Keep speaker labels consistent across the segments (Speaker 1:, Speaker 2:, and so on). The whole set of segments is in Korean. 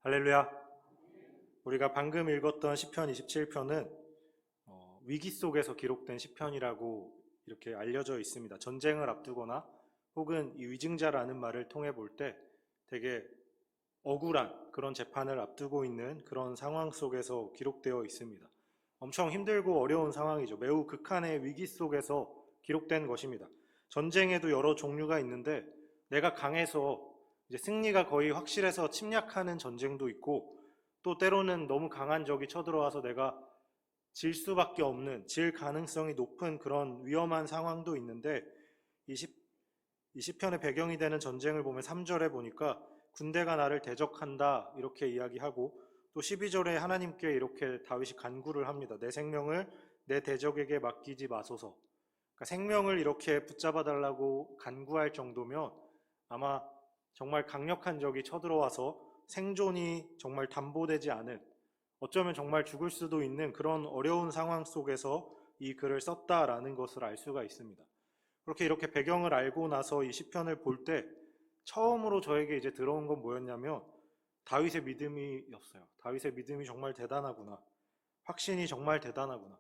Speaker 1: 할렐루야. 우리가 방금 읽었던 시편 27편은 위기 속에서 기록된 시편이라고 이렇게 알려져 있습니다. 전쟁을 앞두거나 혹은 이 위증자라는 말을 통해 볼 때 되게 억울한 그런 재판을 앞두고 있는 그런 상황 속에서 기록되어 있습니다. 엄청 힘들고 어려운 상황이죠. 매우 극한의 위기 속에서 기록된 것입니다. 전쟁에도 여러 종류가 있는데 내가 강해서 이제 승리가 거의 확실해서 침략하는 전쟁도 있고, 또 때로는 너무 강한 적이 쳐들어와서 내가 질 수밖에 없는, 질 가능성이 높은 그런 위험한 상황도 있는데, 이 시편의 배경이 되는 전쟁을 보면 3절에 보니까 군대가 나를 대적한다 이렇게 이야기하고, 또 12절에 하나님께 이렇게 다윗이 간구를 합니다. 내 생명을 내 대적에게 맡기지 마소서. 그러니까 생명을 이렇게 붙잡아 달라고 간구할 정도면 아마 정말 강력한 적이 쳐들어와서 생존이 정말 담보되지 않은, 어쩌면 정말 죽을 수도 있는 그런 어려운 상황 속에서 이 글을 썼다라는 것을 알 수가 있습니다. 그렇게 이렇게 배경을 알고 나서 이 시편을 볼 때 처음으로 저에게 이제 들어온 건 뭐였냐면 다윗의 믿음이었어요. 다윗의 믿음이 정말 대단하구나. 확신이 정말 대단하구나.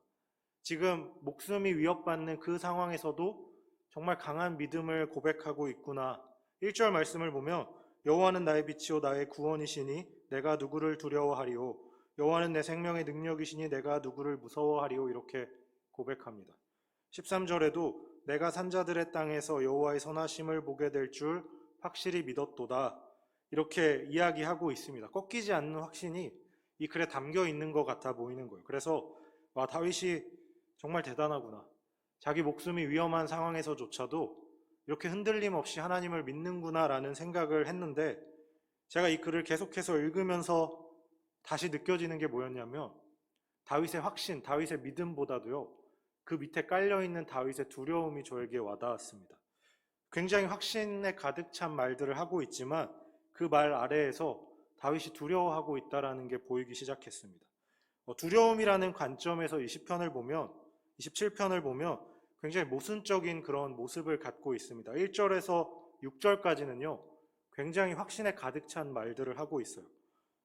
Speaker 1: 지금 목숨이 위협받는 그 상황에서도 정말 강한 믿음을 고백하고 있구나. 1절 말씀을 보면 여호와는 나의 빛이요 나의 구원이시니 내가 누구를 두려워하리요. 여호와는 내 생명의 능력이시니 내가 누구를 무서워하리요. 이렇게 고백합니다. 13절에도 내가 산자들의 땅에서 여호와의 선하심을 보게 될 줄 확실히 믿었도다. 이렇게 이야기하고 있습니다. 꺾이지 않는 확신이 이 글에 담겨 있는 것 같아 보이는 거예요. 그래서 다윗이 정말 대단하구나. 자기 목숨이 위험한 상황에서조차도 이렇게 흔들림 없이 하나님을 믿는구나라는 생각을 했는데, 제가 이 글을 계속해서 읽으면서 다시 느껴지는 게 뭐였냐면 다윗의 확신, 다윗의 믿음보다도요, 그 밑에 깔려있는 다윗의 두려움이 저에게 와닿았습니다. 굉장히 확신에 가득 찬 말들을 하고 있지만 그 말 아래에서 다윗이 두려워하고 있다는 게 보이기 시작했습니다. 두려움이라는 관점에서 이 시편을 보면, 27편을 보면 굉장히 모순적인 그런 모습을 갖고 있습니다. 1절에서 6절까지는요, 굉장히 확신에 가득 찬 말들을 하고 있어요.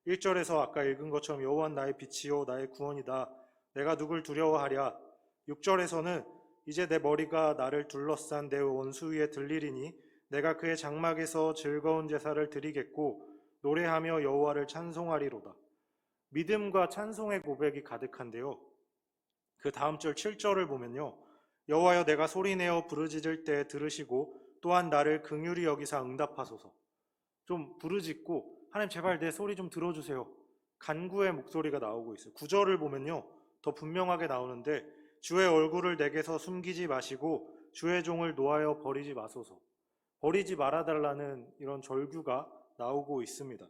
Speaker 1: 1절에서 아까 읽은 것처럼 여호와는 나의 빛이요 나의 구원이다. 내가 누굴 두려워하랴. 6절에서는 이제 내 머리가 나를 둘러싼 내 원수 위에 들리리니 내가 그의 장막에서 즐거운 제사를 드리겠고 노래하며 여호와를 찬송하리로다. 믿음과 찬송의 고백이 가득한데요. 그 다음 절 7절을 보면요, 여호와여 내가 소리내어 부르짖을 때 들으시고 또한 나를 긍휼히 여기사 응답하소서. 좀 부르짖고 하나님 제발 내 소리 좀 들어주세요. 간구의 목소리가 나오고 있어요. 9절을 보면요, 더 분명하게 나오는데 주의 얼굴을 내게서 숨기지 마시고 주의 종을 노하여 버리지 마소서. 버리지 말아달라는 이런 절규가 나오고 있습니다.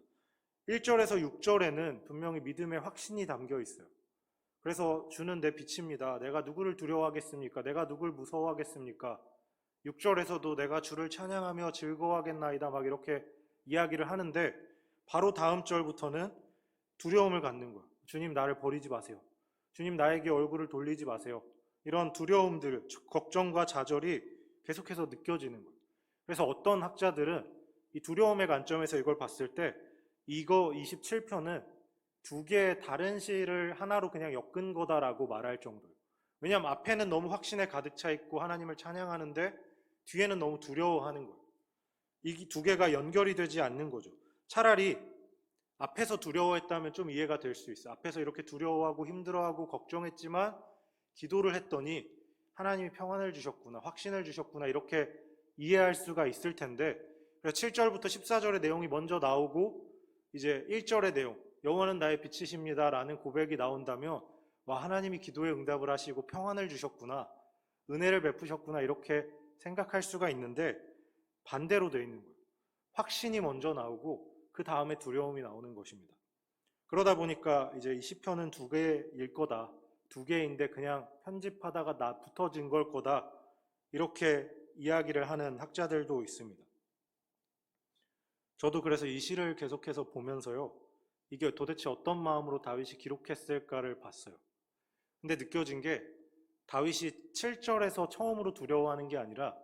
Speaker 1: 1절에서 6절에는 분명히 믿음의 확신이 담겨 있어요. 그래서 주는 내 빛입니다. 내가 누구를 두려워하겠습니까? 내가 누굴 무서워하겠습니까? 6절에서도 내가 주를 찬양하며 즐거워하겠나이다 막 이렇게 이야기를 하는데, 바로 다음 절부터는 두려움을 갖는 거예요. 주님 나를 버리지 마세요. 주님 나에게 얼굴을 돌리지 마세요. 이런 두려움들, 걱정과 좌절이 계속해서 느껴지는 거예요. 그래서 어떤 학자들은 이 두려움의 관점에서 이걸 봤을 때 이거 27편은 두 개의 다른 시를 하나로 그냥 엮은 거다라고 말할 정도예요. 왜냐하면 앞에는 너무 확신에 가득 차 있고 하나님을 찬양하는데 뒤에는 너무 두려워하는 거예요. 이 두 개가 연결이 되지 않는 거죠. 차라리 앞에서 두려워했다면 좀 이해가 될 수 있어요. 앞에서 이렇게 두려워하고 힘들어하고 걱정했지만 기도를 했더니 하나님이 평안을 주셨구나, 확신을 주셨구나, 이렇게 이해할 수가 있을 텐데, 그래서 7절부터 14절의 내용이 먼저 나오고 이제 1절의 내용, 여호와는 나의 빛이십니다 라는 고백이 나온다면 하나님이 기도에 응답을 하시고 평안을 주셨구나, 은혜를 베푸셨구나, 이렇게 생각할 수가 있는데 반대로 되어 있는 거예요. 확신이 먼저 나오고 그 다음에 두려움이 나오는 것입니다. 그러다 보니까 이제 이 시편은 두 개일 거다, 두 개인데 그냥 편집하다가 붙어진 걸 거다, 이렇게 이야기를 하는 학자들도 있습니다. 저도 그래서 이 시를 계속해서 보면서요, 이게 도대체 어떤 마음으로 다윗이 기록했을까를 봤어요. 근데 느껴진 게 다윗이 7절에서 처음으로 두려워하는 게 아니라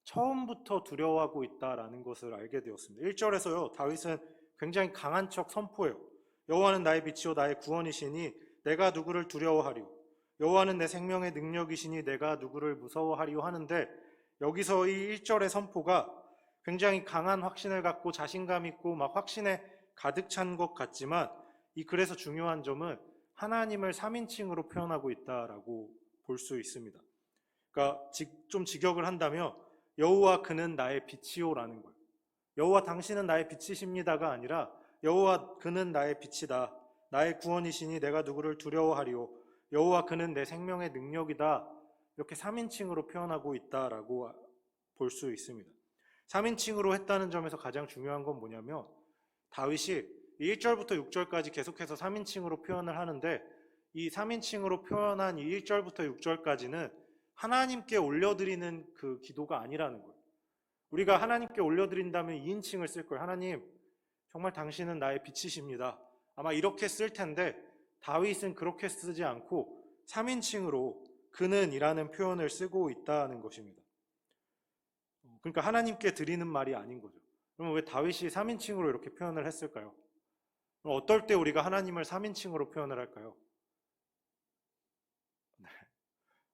Speaker 1: 처음부터 두려워하고 있다라는 것을 알게 되었습니다. 1절에서요, 다윗은 굉장히 강한 척 선포해요. 여호와는 나의 빛이요 나의 구원이시니 내가 누구를 두려워하리요. 여호와는 내 생명의 능력이시니 내가 누구를 무서워하리요 하는데, 여기서 이 1절의 선포가 굉장히 강한 확신을 갖고 자신감 있고 막 확신에 가득 찬 것 같지만, 이 글에서 중요한 점은 하나님을 3인칭으로 표현하고 있다라고 볼 수 있습니다. 그러니까 좀 직역을 한다면 여호와 그는 나의 빛이요라는 거예요. 여호와 당신은 나의 빛이십니다가 아니라 여호와 그는 나의 빛이다. 나의 구원이시니 내가 누구를 두려워하리요. 여호와 그는 내 생명의 능력이다. 이렇게 3인칭으로 표현하고 있다라고 볼 수 있습니다. 3인칭으로 했다는 점에서 가장 중요한 건 뭐냐면, 다윗이 1절부터 6절까지 계속해서 3인칭으로 표현을 하는데, 이 3인칭으로 표현한 이 1절부터 6절까지는 하나님께 올려드리는 그 기도가 아니라는 거예요. 우리가 하나님께 올려드린다면 2인칭을 쓸 거예요. 하나님, 정말 당신은 나의 빛이십니다. 아마 이렇게 쓸 텐데, 다윗은 그렇게 쓰지 않고 3인칭으로 그는 이라는 표현을 쓰고 있다는 것입니다. 그러니까 하나님께 드리는 말이 아닌 거죠. 그러면 왜 다윗이 3인칭으로 이렇게 표현을 했을까요? 그럼 어떨 때 우리가 하나님을 3인칭으로 표현을 할까요? 네.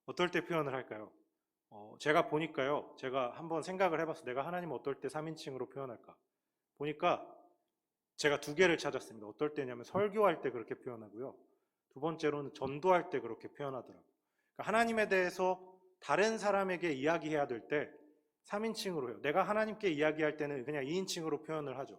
Speaker 1: 어떨 때 표현을 할까요? 제가 보니까요, 제가 한번 생각을 해봤어요. 내가 하나님 어떨 때 3인칭으로 표현할까? 보니까 제가 두 개를 찾았습니다. 어떨 때냐면 설교할 때 그렇게 표현하고요. 두 번째로는 전도할 때 그렇게 표현하더라고요. 그러니까 하나님에 대해서 다른 사람에게 이야기해야 될 때 3인칭으로 해요. 내가 하나님께 이야기할 때는 그냥 2인칭으로 표현을 하죠.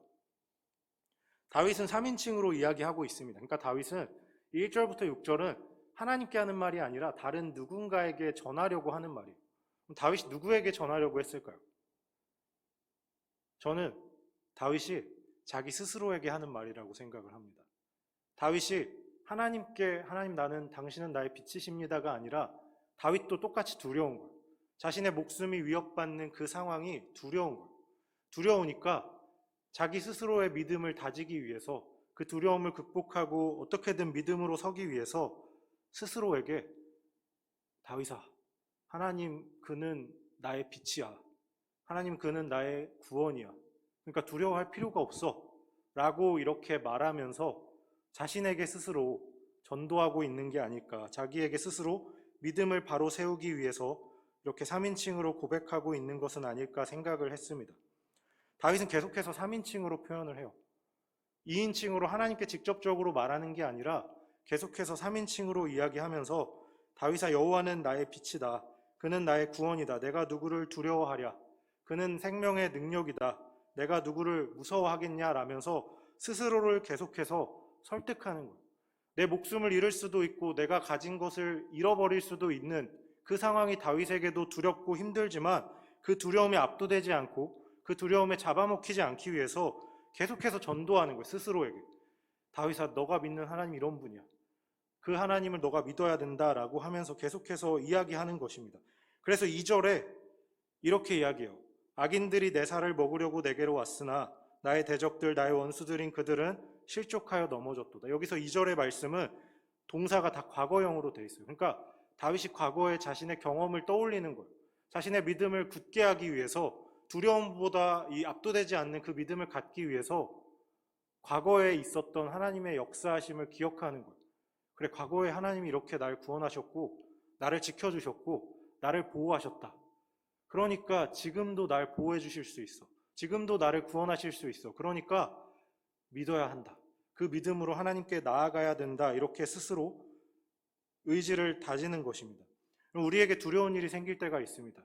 Speaker 1: 다윗은 3인칭으로 이야기하고 있습니다. 그러니까 다윗은 1절부터 6절은 하나님께 하는 말이 아니라 다른 누군가에게 전하려고 하는 말이에요. 그럼 다윗이 누구에게 전하려고 했을까요? 저는 다윗이 자기 스스로에게 하는 말이라고 생각을 합니다. 다윗이 하나님께, 하나님 나는 당신은 나의 빛이십니다가 아니라 다윗도 똑같이 두려운 거예요. 자신의 목숨이 위협받는 그 상황이 두려운 거예요. 두려우니까 자기 스스로의 믿음을 다지기 위해서, 그 두려움을 극복하고 어떻게든 믿음으로 서기 위해서 스스로에게, 다윗아, 하나님 그는 나의 빛이야. 하나님 그는 나의 구원이야. 그러니까 두려워할 필요가 없어. 라고 이렇게 말하면서 자신에게 스스로 전도하고 있는 게 아닐까. 자기에게 스스로 믿음을 바로 세우기 위해서 이렇게 3인칭으로 고백하고 있는 것은 아닐까 생각을 했습니다. 다윗은 계속해서 3인칭으로 표현을 해요. 2인칭으로 하나님께 직접적으로 말하는 게 아니라 계속해서 3인칭으로 이야기하면서, 다윗아, 여호와는 나의 빛이다. 그는 나의 구원이다. 내가 누구를 두려워하랴. 그는 생명의 능력이다. 내가 누구를 무서워하겠냐 라면서 스스로를 계속해서 설득하는 거예요. 내 목숨을 잃을 수도 있고 내가 가진 것을 잃어버릴 수도 있는 그 상황이 다윗에게도 두렵고 힘들지만, 그 두려움에 압도되지 않고 그 두려움에 잡아먹히지 않기 위해서 계속해서 전도하는 거예요. 스스로에게. 다윗아, 너가 믿는 하나님 이런 분이야. 그 하나님을 너가 믿어야 된다라고 하면서 계속해서 이야기하는 것입니다. 그래서 2절에 이렇게 이야기해요. 악인들이 내 살을 먹으려고 내게로 왔으나 나의 대적들, 나의 원수들인 그들은 실족하여 넘어졌도다. 여기서 2절의 말씀은 동사가 다 과거형으로 되어 있어요. 그러니까 다윗이 과거에 자신의 경험을 떠올리는 거예요. 자신의 믿음을 굳게 하기 위해서, 두려움보다 이 압도되지 않는 그 믿음을 갖기 위해서 과거에 있었던 하나님의 역사하심을 기억하는 거예요. 그래, 과거에 하나님이 이렇게 날 구원하셨고 나를 지켜주셨고 나를 보호하셨다. 그러니까 지금도 날 보호해 주실 수 있어. 지금도 나를 구원하실 수 있어. 그러니까 믿어야 한다. 그 믿음으로 하나님께 나아가야 된다. 이렇게 스스로 의지를 다지는 것입니다. 우리에게 두려운 일이 생길 때가 있습니다.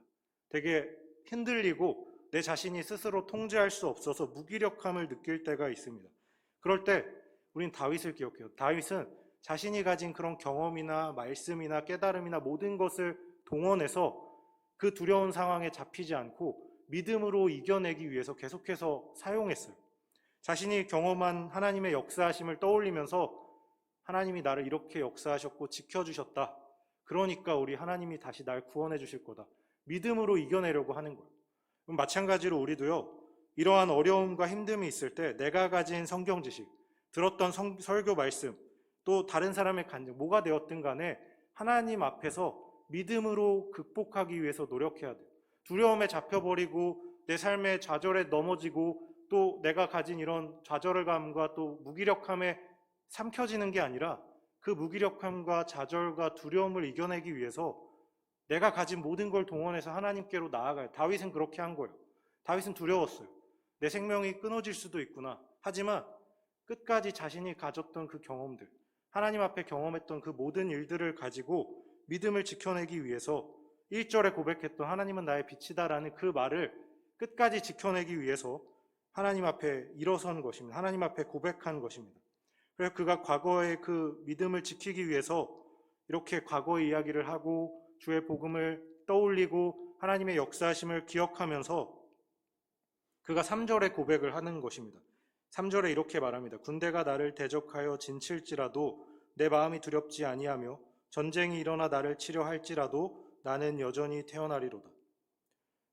Speaker 1: 되게 흔들리고 내 자신이 스스로 통제할 수 없어서 무기력함을 느낄 때가 있습니다. 그럴 때 우린 다윗을 기억해요. 다윗은 자신이 가진 그런 경험이나 말씀이나 깨달음이나 모든 것을 동원해서 그 두려운 상황에 잡히지 않고 믿음으로 이겨내기 위해서 계속해서 사용했어요. 자신이 경험한 하나님의 역사하심을 떠올리면서, 하나님이 나를 이렇게 역사하셨고 지켜주셨다. 그러니까 우리 하나님이 다시 날 구원해 주실 거다. 믿음으로 이겨내려고 하는 거예요. 그럼 마찬가지로 우리도요, 이러한 어려움과 힘듦이 있을 때 내가 가진 성경 지식, 들었던 설교 말씀, 또 다른 사람의 간증, 뭐가 되었든 간에 하나님 앞에서 믿음으로 극복하기 위해서 노력해야 돼요. 두려움에 잡혀버리고 내 삶의 좌절에 넘어지고 또 내가 가진 이런 좌절감과 또 무기력함에 삼켜지는 게 아니라 그 무기력함과 좌절과 두려움을 이겨내기 위해서 내가 가진 모든 걸 동원해서 하나님께로 나아가요. 다윗은 그렇게 한 거예요. 다윗은 두려웠어요. 내 생명이 끊어질 수도 있구나. 하지만 끝까지 자신이 가졌던 그 경험들, 하나님 앞에 경험했던 그 모든 일들을 가지고 믿음을 지켜내기 위해서 1절에 고백했던 하나님은 나의 빛이다라는 그 말을 끝까지 지켜내기 위해서 하나님 앞에 일어선 것입니다. 하나님 앞에 고백한 것입니다. 그래서 그가 과거의 그 믿음을 지키기 위해서 이렇게 과거의 이야기를 하고 주의 복음을 떠올리고 하나님의 역사하심을 기억하면서 그가 3절에 고백을 하는 것입니다. 3절에 이렇게 말합니다. 군대가 나를 대적하여 진칠지라도 내 마음이 두렵지 아니하며 전쟁이 일어나 나를 치려 할지라도 나는 여전히 태어나리로다.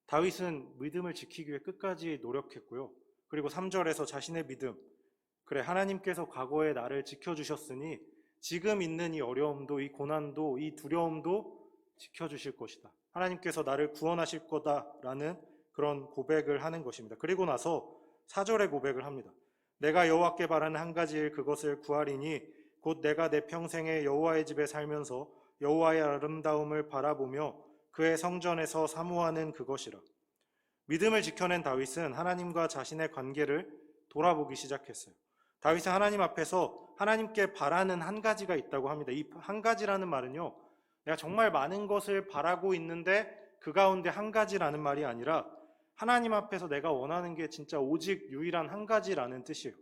Speaker 1: 다윗은 믿음을 지키기 위해 끝까지 노력했고요. 그리고 3절에서 자신의 믿음, 그래 하나님께서 과거에 나를 지켜주셨으니 지금 있는 이 어려움도 이 고난도 이 두려움도 지켜주실 것이다. 하나님께서 나를 구원하실 거다라는 그런 고백을 하는 것입니다. 그리고 나서 4절에 고백을 합니다. 내가 여호와께 바라는 한 가지 일 그것을 구하리니 곧 내가 내 평생에 여호와의 집에 살면서 여호와의 아름다움을 바라보며 그의 성전에서 사모하는 그것이라. 믿음을 지켜낸 다윗은 하나님과 자신의 관계를 돌아보기 시작했어요. 다윗은 하나님 앞에서 하나님께 바라는 한 가지가 있다고 합니다. 이 한 가지라는 말은요, 내가 정말 많은 것을 바라고 있는데 그 가운데 한 가지라는 말이 아니라 하나님 앞에서 내가 원하는 게 진짜 오직 유일한 한 가지라는 뜻이에요.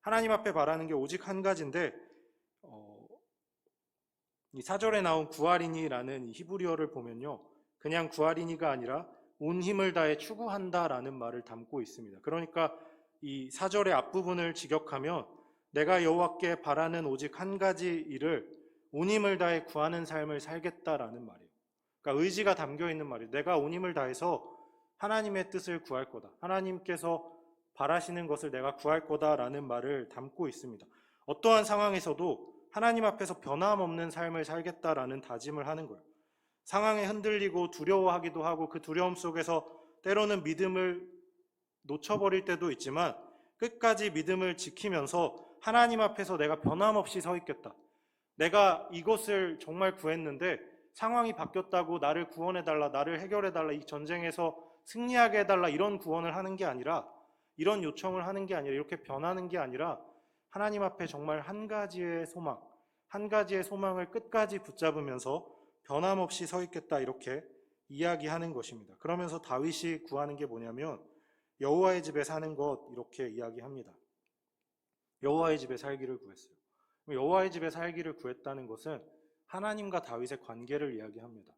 Speaker 1: 하나님 앞에 바라는 게 오직 한 가지인데 이 4절에 나온 구하리니라는 이 히브리어를 보면요, 그냥 구하리니가 아니라 온 힘을 다해 추구한다라는 말을 담고 있습니다. 그러니까 이 4절의 앞부분을 직역하면 내가 여호와께 바라는 오직 한 가지 일을 온 힘을 다해 구하는 삶을 살겠다라는 말이에요. 그러니까 의지가 담겨 있는 말이에요. 내가 온 힘을 다해서 하나님의 뜻을 구할 거다. 하나님께서 바라시는 것을 내가 구할 거다라는 말을 담고 있습니다. 어떠한 상황에서도 하나님 앞에서 변함없는 삶을 살겠다라는 다짐을 하는 거예요. 상황에 흔들리고 두려워하기도 하고 그 두려움 속에서 때로는 믿음을 놓쳐버릴 때도 있지만 끝까지 믿음을 지키면서 하나님 앞에서 내가 변함없이 서 있겠다. 내가 이것을 정말 구했는데 상황이 바뀌었다고 나를 구원해달라, 나를 해결해달라, 이 전쟁에서 승리하게 해달라 이런 구원을 하는 게 아니라 이런 요청을 하는 게 아니라 이렇게 변하는 게 아니라 하나님 앞에 정말 한 가지의 소망, 한 가지의 소망을 끝까지 붙잡으면서 변함없이 서 있겠다 이렇게 이야기하는 것입니다. 그러면서 다윗이 구하는 게 뭐냐면 여호와의 집에 사는 것 이렇게 이야기합니다. 여호와의 집에 살기를 구했어요. 여호와의 집에 살기를 구했다는 것은 하나님과 다윗의 관계를 이야기합니다.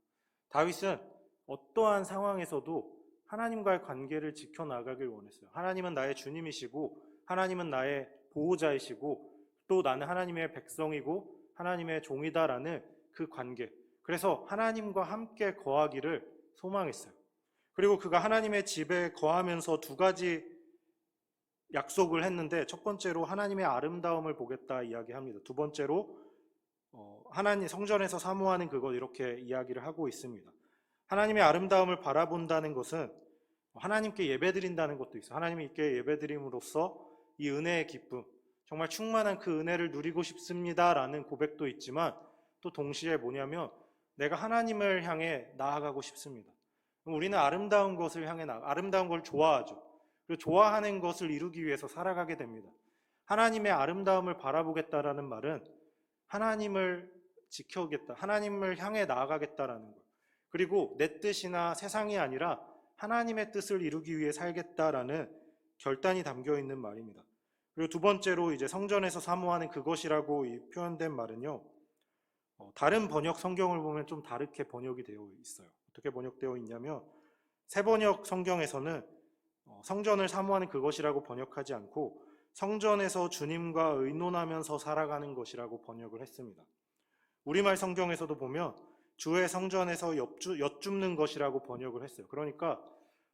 Speaker 1: 다윗은 어떠한 상황에서도 하나님과의 관계를 지켜나가길 원했어요. 하나님은 나의 주님이시고 하나님은 나의 보호자이시고 또 나는 하나님의 백성이고 하나님의 종이다라는 그 관계. 그래서 하나님과 함께 거하기를 소망했어요. 그리고 그가 하나님의 집에 거하면서 두 가지 약속을 했는데 첫 번째로 하나님의 아름다움을 보겠다 이야기합니다. 두 번째로 하나님 성전에서 사모하는 그것 이렇게 이야기를 하고 있습니다. 하나님의 아름다움을 바라본다는 것은 하나님께 예배드린다는 것도 있어요. 하나님께 예배드림으로써 이 은혜의 기쁨, 정말 충만한 그 은혜를 누리고 싶습니다라는 고백도 있지만 또 동시에 뭐냐면 내가 하나님을 향해 나아가고 싶습니다. 우리는 아름다운 것을 향해 아름다운 걸 좋아하죠. 그리고 좋아하는 것을 이루기 위해서 살아가게 됩니다. 하나님의 아름다움을 바라보겠다라는 말은 하나님을 지켜오겠다, 하나님을 향해 나아가겠다라는 것. 그리고 내 뜻이나 세상이 아니라 하나님의 뜻을 이루기 위해 살겠다라는 결단이 담겨 있는 말입니다. 그리고 두 번째로 이제 성전에서 사모하는 그것이라고 표현된 말은요, 다른 번역 성경을 보면 좀 다르게 번역이 되어 있어요. 어떻게 번역되어 있냐면 새 번역 성경에서는 성전을 사모하는 그것이라고 번역하지 않고 성전에서 주님과 의논하면서 살아가는 것이라고 번역을 했습니다. 우리말 성경에서도 보면 주의 성전에서 엿줍는 것이라고 번역을 했어요. 그러니까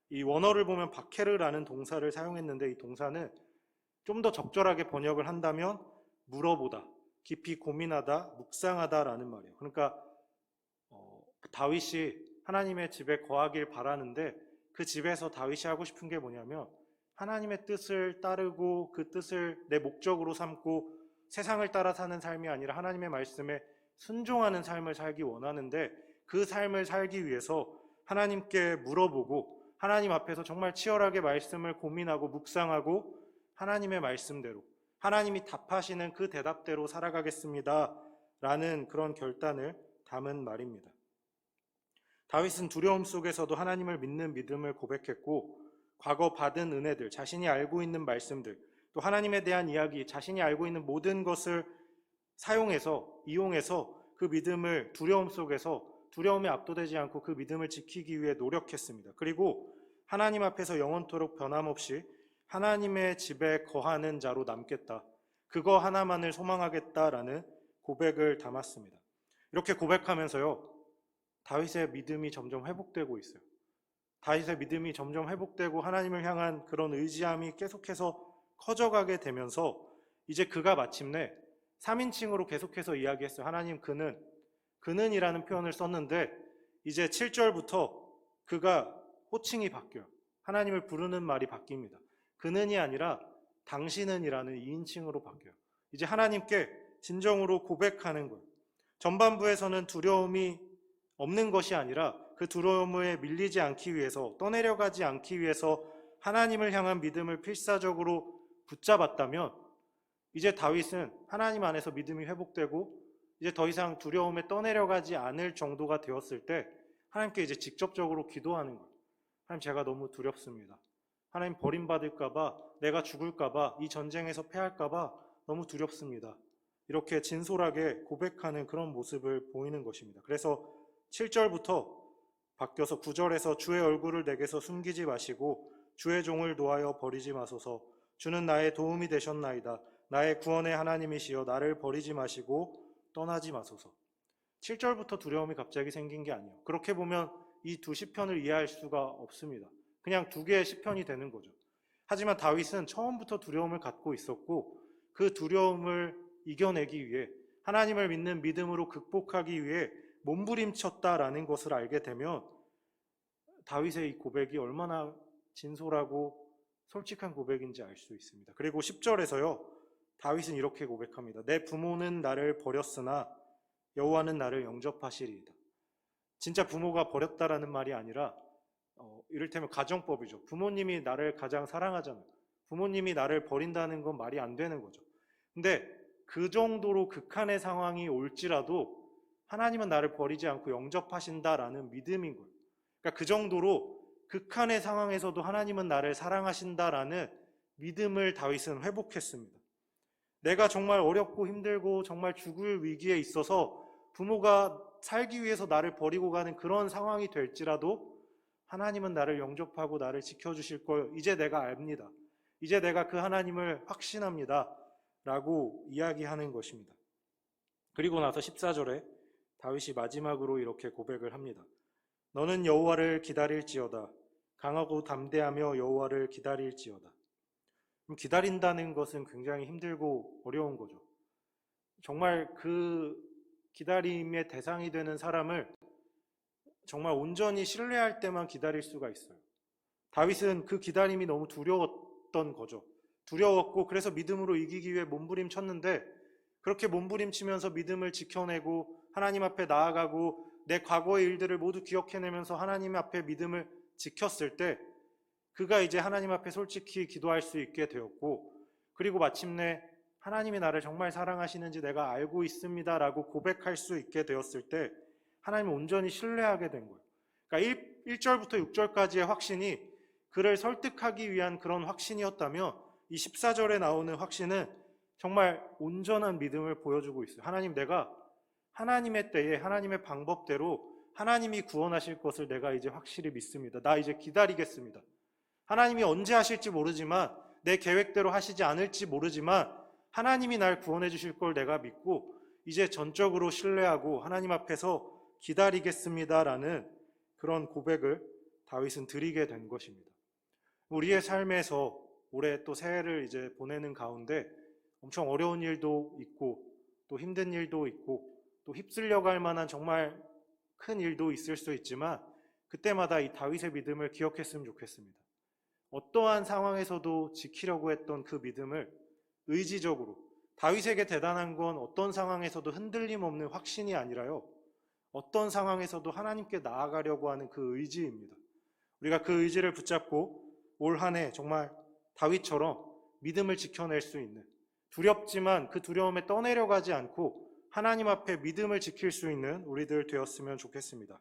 Speaker 1: 이 원어를 보면 바케르라는 동사를 사용했는데 이 동사는 좀 더 적절하게 번역을 한다면 물어보다, 깊이 고민하다, 묵상하다라는 말이에요. 그러니까 다윗이 하나님의 집에 거하길 바라는데 그 집에서 다윗이 하고 싶은 게 뭐냐면 하나님의 뜻을 따르고 그 뜻을 내 목적으로 삼고 세상을 따라 사는 삶이 아니라 하나님의 말씀에 순종하는 삶을 살기 원하는데, 그 삶을 살기 위해서 하나님께 물어보고 하나님 앞에서 정말 치열하게 말씀을 고민하고 묵상하고 하나님의 말씀대로, 하나님이 답하시는 그 대답대로 살아가겠습니다 라는 그런 결단을 담은 말입니다. 다윗은 두려움 속에서도 하나님을 믿는 믿음을 고백했고, 과거 받은 은혜들, 자신이 알고 있는 말씀들, 또 하나님에 대한 이야기, 자신이 알고 있는 모든 것을 이용해서 그 믿음을 두려움 속에서 두려움에 압도되지 않고 그 믿음을 지키기 위해 노력했습니다. 그리고 하나님 앞에서 영원토록 변함없이 하나님의 집에 거하는 자로 남겠다, 그거 하나만을 소망하겠다라는 고백을 담았습니다. 이렇게 고백하면서요, 다윗의 믿음이 점점 회복되고 있어요. 다윗의 믿음이 점점 회복되고 하나님을 향한 그런 의지함이 계속해서 커져가게 되면서 이제 그가 마침내 3인칭으로 계속해서 이야기했어요. 하나님, 그는이라는 표현을 썼는데 이제 7절부터 그가 호칭이 바뀌어요. 하나님을 부르는 말이 바뀝니다. 그는이 아니라 당신은이라는 2인칭으로 바뀌어요. 이제 하나님께 진정으로 고백하는 거예요. 전반부에서는 두려움이 없는 것이 아니라 그 두려움에 밀리지 않기 위해서, 떠내려가지 않기 위해서 하나님을 향한 믿음을 필사적으로 붙잡았다면, 이제 다윗은 하나님 안에서 믿음이 회복되고 이제 더 이상 두려움에 떠내려가지 않을 정도가 되었을 때 하나님께 이제 직접적으로 기도하는 거예요. 하나님, 제가 너무 두렵습니다. 하나님, 버림받을까봐, 내가 죽을까봐, 이 전쟁에서 패할까봐 너무 두렵습니다. 이렇게 진솔하게 고백하는 그런 모습을 보이는 것입니다. 그래서 7절부터 바뀌어서 9절에서 주의 얼굴을 내게서 숨기지 마시고 주의 종을 놓아여 버리지 마소서. 주는 나의 도움이 되셨나이다. 나의 구원의 하나님이시여 나를 버리지 마시고 떠나지 마소서. 7절부터 두려움이 갑자기 생긴 게 아니에요. 그렇게 보면 이 두 시편을 이해할 수가 없습니다. 그냥 두 개의 시편이 되는 거죠. 하지만 다윗은 처음부터 두려움을 갖고 있었고, 그 두려움을 이겨내기 위해, 하나님을 믿는 믿음으로 극복하기 위해 몸부림쳤다라는 것을 알게 되면 다윗의 이 고백이 얼마나 진솔하고 솔직한 고백인지 알 수 있습니다. 그리고 10절에서요, 다윗은 이렇게 고백합니다. 내 부모는 나를 버렸으나 여호와는 나를 영접하시리이다. 진짜 부모가 버렸다라는 말이 아니라 이를테면 가정법이죠. 부모님이 나를 가장 사랑하잖아요. 부모님이 나를 버린다는 건 말이 안 되는 거죠. 근데 그 정도로 극한의 상황이 올지라도 하나님은 나를 버리지 않고 영접하신다라는 믿음인 거예요. 그러니까 그 정도로 극한의 상황에서도 하나님은 나를 사랑하신다라는 믿음을 다윗은 회복했습니다. 내가 정말 어렵고 힘들고 정말 죽을 위기에 있어서 부모가 살기 위해서 나를 버리고 가는 그런 상황이 될지라도 하나님은 나를 영접하고 나를 지켜주실 걸 이제 내가 압니다. 이제 내가 그 하나님을 확신합니다 라고 이야기하는 것입니다. 그리고 나서 14절에 다윗이 마지막으로 이렇게 고백을 합니다. 너는 여호와를 기다릴지어다. 강하고 담대하며 여호와를 기다릴지어다. 기다린다는 것은 굉장히 힘들고 어려운 거죠. 정말 그 기다림의 대상이 되는 사람을 정말 온전히 신뢰할 때만 기다릴 수가 있어요. 다윗은 그 기다림이 너무 두려웠던 거죠. 두려웠고 그래서 믿음으로 이기기 위해 몸부림쳤는데, 그렇게 몸부림치면서 믿음을 지켜내고 하나님 앞에 나아가고 내 과거의 일들을 모두 기억해내면서 하나님 앞에 믿음을 지켰을 때 그가 이제 하나님 앞에 솔직히 기도할 수 있게 되었고, 그리고 마침내 하나님이 나를 정말 사랑하시는지 내가 알고 있습니다 라고 고백할 수 있게 되었을 때 하나님을 온전히 신뢰하게 된 거예요. 그러니까 1절부터 6절까지의 확신이 그를 설득하기 위한 그런 확신이었다면, 이 14절에 나오는 확신은 정말 온전한 믿음을 보여주고 있어요. 하나님, 내가 하나님의 때에 하나님의 방법대로 하나님이 구원하실 것을 내가 이제 확실히 믿습니다. 나 이제 기다리겠습니다. 하나님이 언제 하실지 모르지만, 내 계획대로 하시지 않을지 모르지만 하나님이 날 구원해 주실 걸 내가 믿고 이제 전적으로 신뢰하고 하나님 앞에서 기다리겠습니다라는 그런 고백을 다윗은 드리게 된 것입니다. 우리의 삶에서 올해 또 새해를 이제 보내는 가운데 엄청 어려운 일도 있고 또 힘든 일도 있고 또 휩쓸려 갈 만한 정말 큰 일도 있을 수 있지만, 그때마다 이 다윗의 믿음을 기억했으면 좋겠습니다. 어떠한 상황에서도 지키려고 했던 그 믿음을 의지적으로, 다윗에게 대단한 건 어떤 상황에서도 흔들림 없는 확신이 아니라요, 어떤 상황에서도 하나님께 나아가려고 하는 그 의지입니다. 우리가 그 의지를 붙잡고 올 한 해 정말 다윗처럼 믿음을 지켜낼 수 있는, 두렵지만 그 두려움에 떠내려가지 않고 하나님 앞에 믿음을 지킬 수 있는 우리들 되었으면 좋겠습니다.